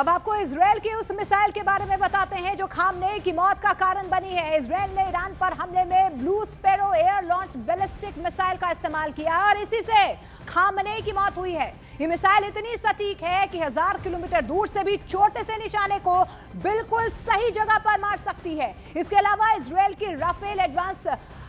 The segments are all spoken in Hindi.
अब आपको इजरायल की उस मिसाइल के बारे में बताते हैं जो खामनेई की मौत का कारण बनी है। इजरायल ने ईरान पर हमले में blue sparrow air launch ballistic missile का इस्तेमाल किया और इसी से खामनेई की मौत हुई है। ये मिसाइल इतनी सटीक है कि 1000 किलोमीटर दूर से भी छोटे से निशाने को बिल्कुल सही जगह पर मार सकती है। इसके अलावा इजरायल की Rafael advance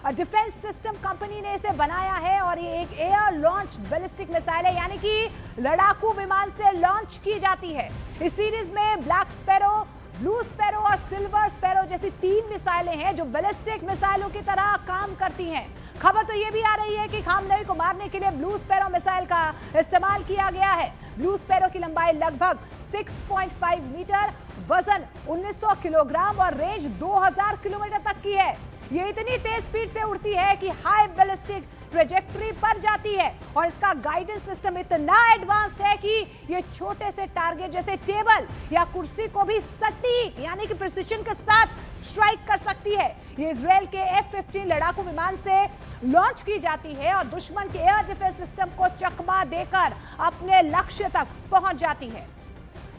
defence system company ने इसे बनाया है और ये एक एयर लॉन्च बैलिस्टिक मिसाइल है, यानी कि लड़ाकू विमान से लॉन्च की जाती है। इस सीरीज में ब्लैक स्पैरो, ब्लू स्पैरो और सिल्वर स्पैरो जैसी 3 मिसाइलें हैं जो बैलिस्टिक मिसाइलों की तरह काम करती हैं। खबर तो ये भी आ रही है कि खामनेई को मारने के लिए ब्लू स्पैरो मिसाइल का इस्तेमाल किया गया है। ब्लू स्पैरो की लंबाई लगभग 6.5 मीटर, वजन 1900 किलोग्राम और रेंज 2000 किलोमीटर तक की है। ये इतनी तेज स्पीड से उड़ती है कि हाई बैलिस्टिक ट्रेजेक्टरी पर जाती है और इसका गाइडेंस सिस्टम इतना एडवांस्ड है कि ये छोटे से टारगेट जैसे टेबल या कुर्सी को भी सटीक यानी कि प्रिसिशन के साथ स्ट्राइक कर सकती है। ये इजरायल के F-15 लड़ाकू विमान से लॉन्च की जाती है और दुश्मन के एयर डिफेंस सिस्टम को चकमा देकर अपने लक्ष्य तक पहुंच जाती है।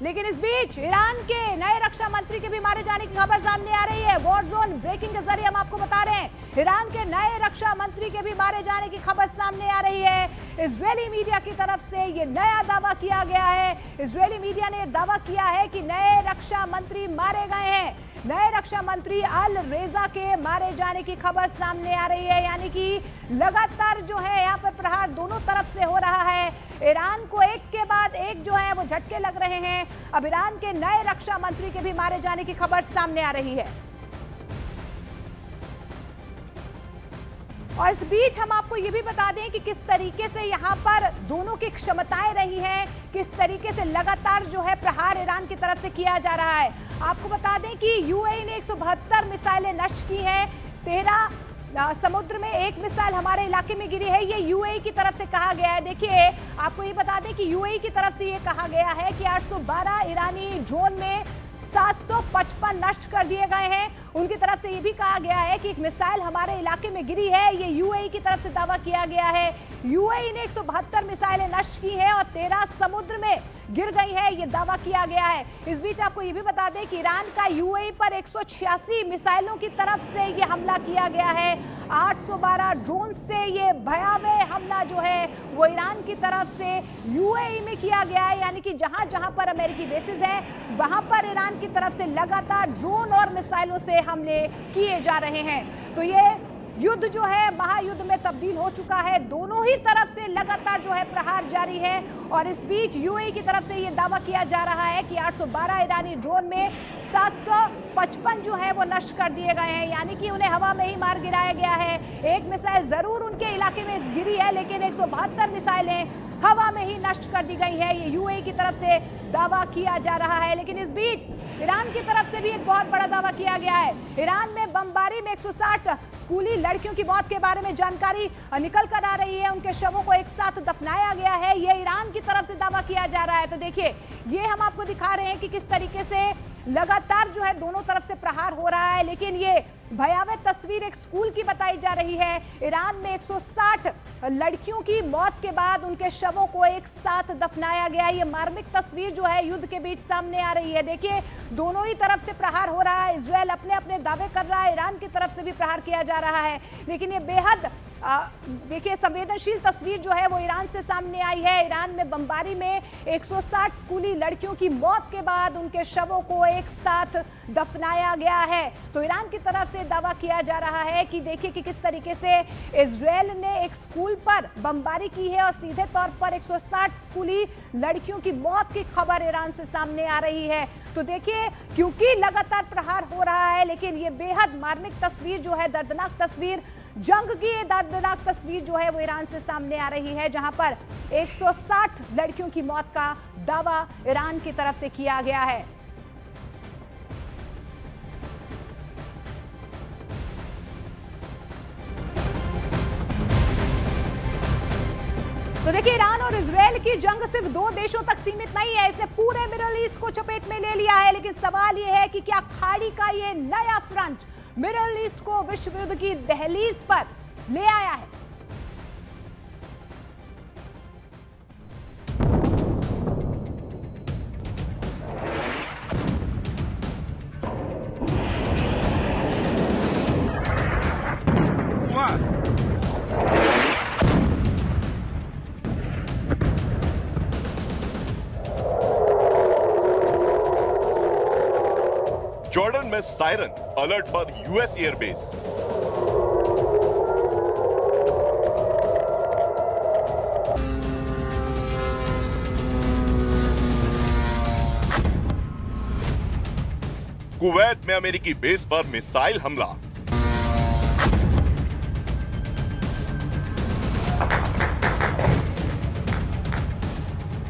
लेकिन इस बीच ईरान के नए रक्षा मंत्री के भी मारे जाने की खबर सामने आ रही है। वॉर जोन ब्रेकिंग के जरिए हम आपको बता रहे हैं, ईरान के नए रक्षा मंत्री के भी मारे जाने की खबर सामने आ रही है। इजरायली मीडिया की तरफ से ये नया दावा किया गया है। इजरायली मीडिया ने दावा किया है कि नए रक्षा मंत्री मारे गए हैं। नए रक्षा मंत्री अल रेजा के मारे जाने की खबर सामने आ रही है, यानी कि लगातार जो है यहाँ पर प्रहार दोनों तरफ से हो रहा है। ईरान को एक के बाद एक जो है वो झटके लग रहे हैं। अब ईरान के नए रक्षा मंत्री के भी मारे जाने की खबर सामने आ रही है। और इस बीच हम आपको ये भी बता दें कि किस तरीके से यहाँ पर दोनों की क्षमताएं रही हैं, किस तरीके से लगातार जो है प्रहार ईरान की तरफ से किया जा रहा है। आपको बता दें कि यूएई ने 172 मिसाइलें नष्ट की हैं। 13 समुद्र में एक मिसाइल हमारे इलाके में गिरी है, ये यूएई की तरफ से कहा गया है। देखिए आपको ये बता दें कि यूएई की तरफ से ये कहा गया है कि 812 ईरानी ड्रोन में 755 नष्ट कर दिए गए हैं। उनकी तरफ से ये भी कहा गया है कि एक मिसाइल हमारे इलाके में गिरी है, ये यूएई की तरफ से दावा किया गया है। यूएई ने 172 मिसाइलें नष्ट की है और 13 समुद्र में गिर गई है, ये दावा किया गया है। इस बीच आपको ये भी बता दें कि ईरान का यूएई पर 186 मिसाइलों की तरफ से ये हमला किया गया है। 812 ड्रोन से ये भयावह हमला जो है वो ईरान की तरफ से यूएई में किया गया है, यानी कि जहां जहां पर अमेरिकी बेसिस है वहां पर ईरान की तरफ से लगातार ड्रोन और मिसाइलों से हमले किए जा रहे हैं। तो ये युद्ध जो है महायुद्ध में तब्दील हो चुका है। दोनों ही तरफ से लगातार जो है प्रहार जारी है और इस बीच यूएई की तरफ से ये दावा किया जा रहा है कि 812 ईरानी ड्रोन में 755 जो है वो नष्ट कर दिए गए हैं, यानी कि उन्हें हवा में ही मार गिराया गया है। एक मिसाइल जरूर उनके इलाके में गिरी है, लेकिन 172 मिसाइलें हवा में ही नष्ट कर दी गई है, ये यूएई की तरफ से दावा किया जा रहा है। लेकिन इस बीच ईरान की तरफ से भी एक बहुत बड़ा दावा किया गया है। ईरान में बमबारी में 160 स्कूली लड़कियों की मौत के बारे में जानकारी निकल कर आ रही है। उनके शवों को एक साथ दफनाया गया है, ये ईरान की तरफ से दावा किया जा रहा है। तो देखिए ये हम आपको दिखा रहे हैं कि किस तरीके से लगातार जो है दोनों तरफ से प्रहार हो रहा है। लेकिन ये भयावह तस्वीर एक स्कूल की बताई जा रही है। ईरान में 160 लड़कियों की मौत के बाद उनके शवों को एक साथ दफनाया गया। ये मार्मिक तस्वीर जो है युद्ध के बीच सामने आ रही है। देखिए दोनों ही तरफ से प्रहार हो रहा है। इजरायल अपने अपने दावे कर रहा है, ईरान की तरफ से भी प्रहार किया जा रहा है। लेकिन ये बेहद देखिए संवेदनशील तस्वीर जो है वो ईरान से सामने आई है। ईरान में बमबारी में 160 स्कूली लड़कियों की मौत के बाद उनके शवों को एक साथ दफनाया गया है। तो ईरान की तरफ से दावा किया जा रहा है कि देखिए कि किस तरीके से इजरायल ने एक स्कूल पर बमबारी की है और सीधे तौर पर 160 स्कूली लड़कियों की मौत की खबर ईरान से सामने आ रही है। तो देखिए क्योंकि लगातार प्रहार हो रहा है, लेकिन ये बेहद मार्मिक तस्वीर जो है, दर्दनाक तस्वीर, जंग की ये दर्दनाक तस्वीर जो है वो ईरान से सामने आ रही है, जहां पर 160 लड़कियों की मौत का दावा ईरान की तरफ से किया गया है। तो देखिए ईरान और इजरायल की जंग सिर्फ 2 देशों तक सीमित नहीं है, इसने पूरे मिडल ईस्ट को चपेट में ले लिया है। लेकिन सवाल यह है कि क्या खाड़ी का ये नया फ्रंट मिडल ईस्ट को विश्व युद्ध की दहलीज पर ले आया है? जॉर्डन में सायरन अलर्ट पर यूएस एयरबेस। कुवैत में अमेरिकी बेस पर मिसाइल हमला।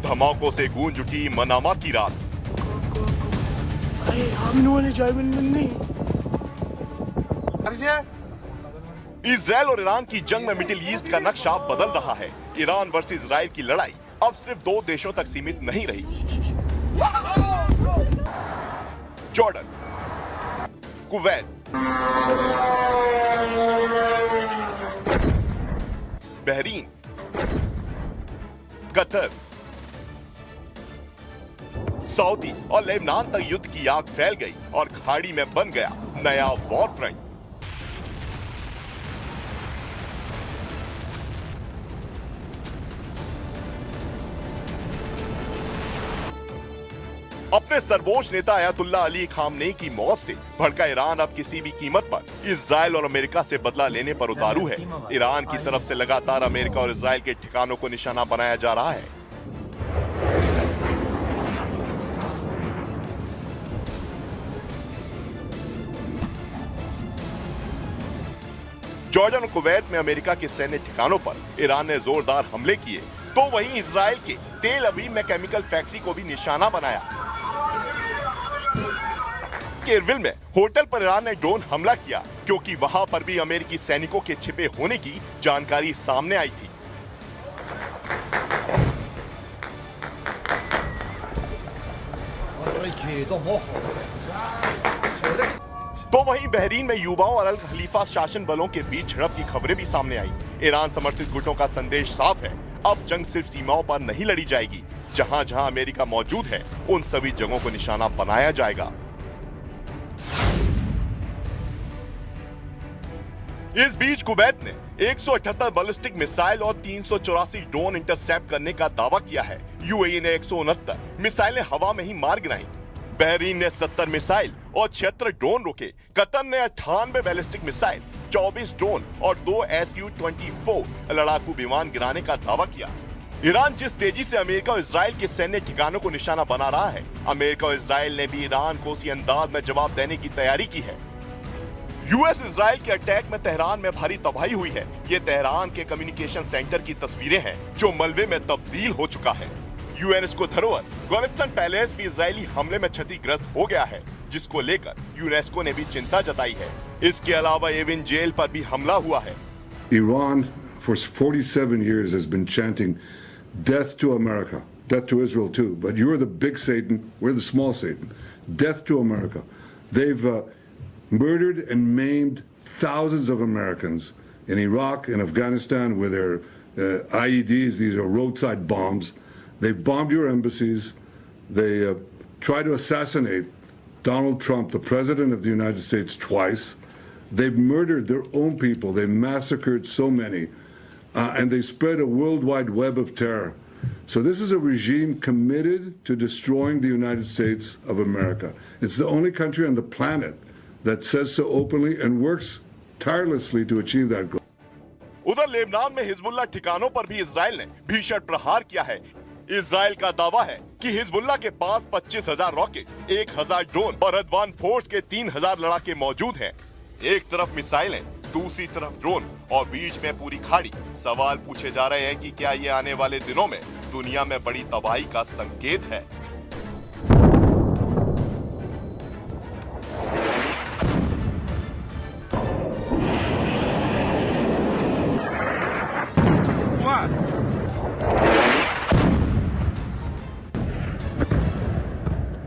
धमाकों से गूंज उठी मनामा की रात। इजराइल और ईरान की जंग में मिडिल ईस्ट का नक्शा बदल रहा है। ईरान वर्सेस इजराइल की लड़ाई अब सिर्फ 2 देशों तक सीमित नहीं रही। Jordan, Kuwait, Bahrain, Qatar, Saudi और लेबनान तक युद्ध की आग फैल गई और खाड़ी में बन गया नया वॉर फ्रंट। अपने सर्वोच्च नेता अयातुल्ला अली खामनेई की मौत से भड़का ईरान अब किसी भी कीमत पर इजराइल और अमेरिका से बदला लेने पर उतारू है। ईरान की तरफ से लगातार अमेरिका और इजराइल के ठिकानों को निशाना बनाया जा रहा है। जॉर्डन और कुवैत में अमेरिका के सैन्य ठिकानों पर ईरान ने जोरदार हमले किए, तो वहीं इजराइल के तेल अवीव में केमिकल फैक्ट्री को भी निशाना बनाया। केरविल में होटल पर ईरान ने ड्रोन हमला किया क्योंकि वहां पर भी अमेरिकी सैनिकों के छिपे होने की जानकारी सामने आई थी। तो वहीं बहरीन में युवाओं और अल खलीफा शासन बलों के बीच झड़प की खबरें भी सामने आई। ईरान समर्थित गुटों का संदेश साफ है, अब जंग सिर्फ सीमाओं पर नहीं लड़ी जाएगी। जहां जहां अमेरिका मौजूद है, उन सभी जगहों को निशाना बनाया जाएगा। इस बीच कुवैत ने 178 बैलिस्टिक मिसाइल और 384 ड्रोन इंटरसेप्ट करने का दावा किया है। यूएई ने 169 मिसाइलें हवा में ही मार गिराई। बहरीन ने 70 मिसाइल और 76 ड्रोन रोके। कतर ने 98 बैलिस्टिक मिसाइल, 24 ड्रोन और 2 Su-24 लड़ाकू विमान गिराने का दावा किया। ईरान जिस तेजी से अमेरिका और इजराइल के सैन्य ठिकानों को निशाना बना रहा है, अमेरिका और इजराइल ने भी ईरान को उसी अंदाज में जवाब देने की तैयारी की है। यूएस इजराइल के अटैक में तेहरान में भारी तबाही हुई है। ये तेहरान के कम्युनिकेशन सेंटर की तस्वीरें हैं जो मलबे में तब्दील हो चुका है। यूनेस्को धरोहर गोलस्टन पैलेस भी इजरायली हमले में क्षतिग्रस्त हो गया है, जिसको लेकर यूनेस्को ने भी चिंता जताई है। इसके अलावा एविन जेल पर भी हमला हुआ है। Iran for 47 years has been chanting death to America, death to Israel too, but you're the big Satan, we're the small Satan. Death to America. They've murdered and maimed thousands of Americans in Iraq and Afghanistan with their IEDs. These are roadside bombs. They bombed your embassies. They tried to assassinate Donald Trump, the President of the United States, twice. They've murdered their own people. They massacred so many. And they spread a worldwide web of terror. So this is a regime committed to destroying the United States of America. It's the only country on the planet that says so openly and works tirelessly to achieve that goal. उधर लेबनान में हिजबुल्लाह ठिकानों पर भी इजराइल ने भीषण प्रहार किया है। इजराइल का दावा है कि हिजबुल्लाह के पास 25,000 रॉकेट, 1,000 ड्रोन और रदवान फोर्स के 3,000 लड़ाके मौजूद हैं। एक तरफ मिसाइलें, दूसरी तरफ ड्रोन और बीच में पूरी खाड़ी। सवाल पूछे जा रहे हैं कि क्या ये आने वाले दिनों में दुनिया में बड़ी तबाही का संकेत है।